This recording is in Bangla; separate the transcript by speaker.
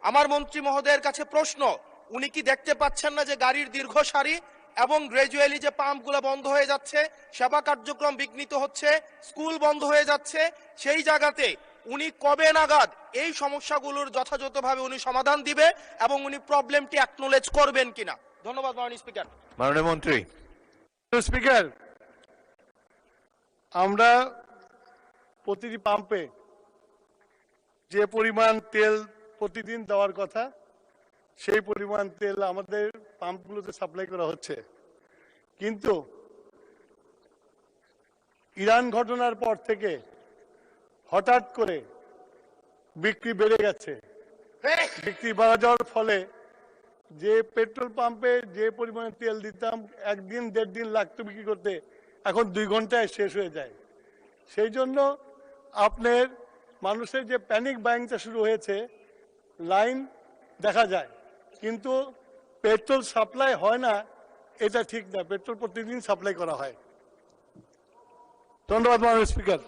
Speaker 1: আমার মন্ত্রী মহোদয়ের কাছে প্রশ্ন, উনি কি দেখতে পাচ্ছেন না যে গাড়ির দীর্ঘ সারি এবং গ্রাজুয়ালি যে পাম্পগুলো বন্ধ হয়ে যাচ্ছে, সেবা কার্যক্রম বিঘ্নিত হচ্ছে, স্কুল বন্ধ হয়ে যাচ্ছে? সেই জায়গাতে উনি কবে নাগাদ এই সমস্যাগুলোর যথাযথভাবে উনি সমাধান দিবে এবং উনি প্রবলেমটি অ্যাকনোলেজ করবেন কিনা? ধন্যবাদ মাননীয় স্পিকার।
Speaker 2: মাননীয় মন্ত্রী।
Speaker 3: স্পিকার, আমরা প্রতিটি পাম্পে যে পরিমাণ তেল প্রতিদিন দেওয়ার কথা সেই পরিমাণ তেল আমাদের পাম্পগুলোতে সাপ্লাই করা হচ্ছে, কিন্তু ইরান ঘটনার পর থেকে হঠাৎ করে বিক্রি বেড়ে গেছে। বিক্রি বাড়া যাওয়ার ফলে যে পেট্রোল পাম্পে যে পরিমাণে তেল দিতাম একদিন দেড় দিন লাগতো বিক্রি করতে, এখন 2 ঘন্টায় শেষ হয়ে যায়। সেই জন্য আপনার মানুষের যে প্যানিক বাইংটা শুরু হয়েছে, লাইন দেখা যায় কিন্তু পেট্রোল সাপ্লাই হয় না, এটা ঠিক না। পেট্রোল প্রতিদিন সাপ্লাই করা হয়। ধন্যবাদ মাননীয় স্পিকার।